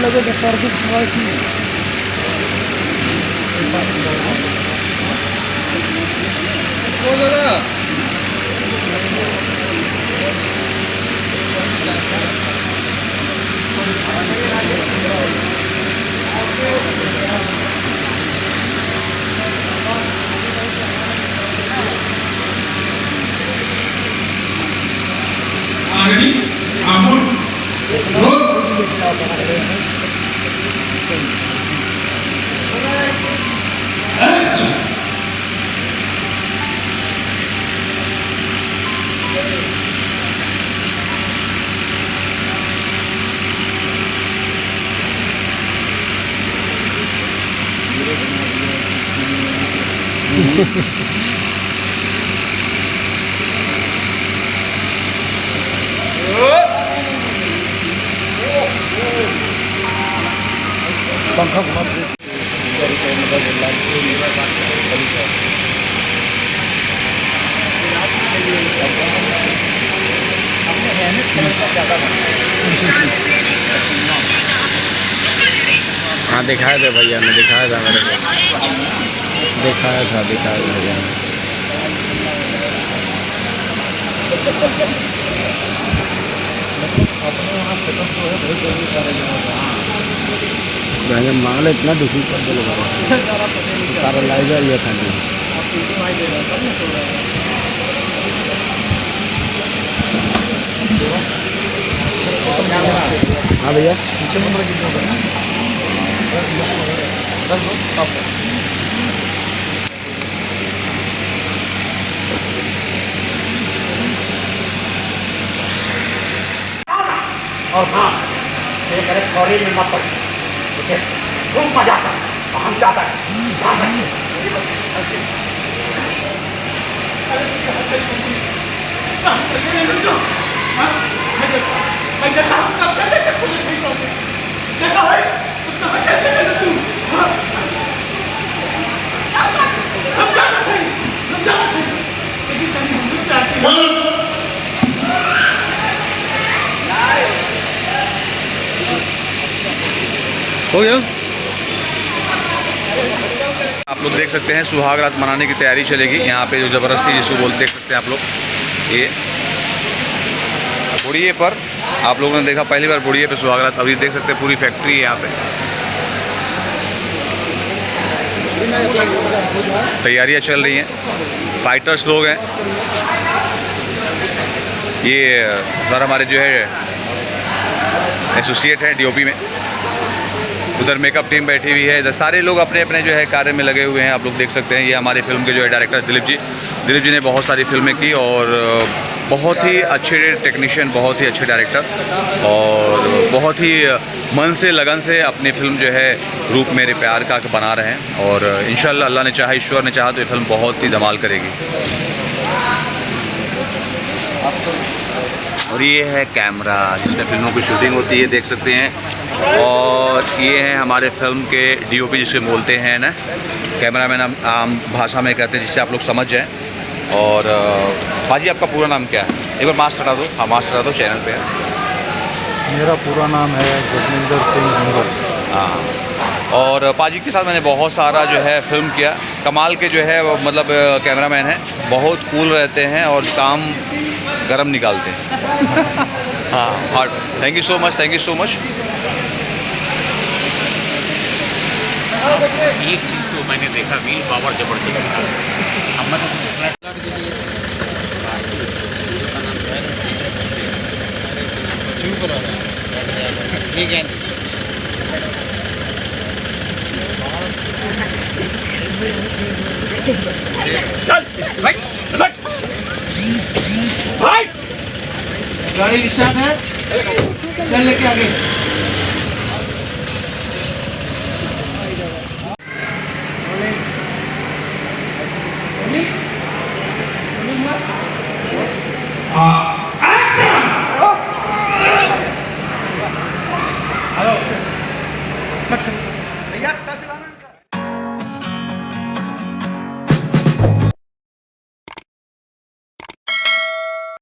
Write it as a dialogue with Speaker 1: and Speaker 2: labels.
Speaker 1: लगे प्रदीप सवाल की पंखा घुमा
Speaker 2: हाँ दिखाया था भैया ने, दिखाया था मेरे को, दिखाया था भैया ने।
Speaker 1: अपने वहाँ सेटअप जो है बहुत जल्दी
Speaker 2: मैंने माल इतना दुखी कर दिया सारा लाइव ये था नहीं। हाँ भैया
Speaker 1: नीचे नंबर कितना होगा? 10
Speaker 3: और हाँ ये करे थोड़ी में मत पड़, ठीक है? खूब मजा आता है और हम चाहता है ध्यान रखिए।
Speaker 2: हो गया।
Speaker 4: आप लोग देख सकते हैं सुहाग रात मनाने की तैयारी चलेगी यहाँ पे, जो ज़बरदस्ती जिसको बोलते देख सकते हैं आप लोग। ये बुढ़िए पर आप लोगों ने देखा पहली बार बुढ़िए पे सुहाग रात, अभी देख सकते हैं पूरी फैक्ट्री है यहाँ पे, तैयारियाँ चल रही हैं, फाइटर्स लोग हैं। ये सर हमारे जो है एसोसिएट हैं डीओपी में, उधर मेकअप टीम बैठी हुई है, इधर सारे लोग अपने अपने जो है कार्य में लगे हुए हैं। आप लोग देख सकते हैं ये हमारी फिल्म के जो है डायरेक्टर दिलीप जी ने बहुत सारी फिल्में की और बहुत ही अच्छे टेक्नीशियन, बहुत ही अच्छे डायरेक्टर और बहुत ही मन से लगन से अपनी फिल्म जो है रूप मेरे प्यार का बना रहे हैं। और इंशाल्लाह अल्लाह ने चाहा, ईश्वर ने चाहा तो ये फिल्म बहुत ही धमाल करेगी। और ये है कैमरा जिसमें फिल्मों की शूटिंग होती है, देख सकते हैं। और ये हैं हमारे फिल्म के डीओपी जिसे बोलते हैं ना, कैमरामैन आम भाषा में कहते हैं, जिससे आप लोग समझ जाएं। और बाजी आपका पूरा नाम क्या है? एक बार मास्क हटा दो। हाँ मास्क हटा दो, चैनल पे है।
Speaker 1: मेरा पूरा नाम है जगमिंदर सिंह हंगर।
Speaker 4: हाँ, और पाजी के साथ मैंने बहुत सारा जो है फिल्म किया। कमाल के जो है मतलब कैमरामैन हैं, बहुत कूल रहते हैं और काम गरम निकालते हैं। हाँ hard. Thank you so much, thank you so much.
Speaker 5: एक चीज़ तो मैंने देखा, वील पावर जबरदस्त था। ठीक है।
Speaker 3: चल भाई भाई,
Speaker 1: गाड़ी स्टार्ट है, चल लेके आगे।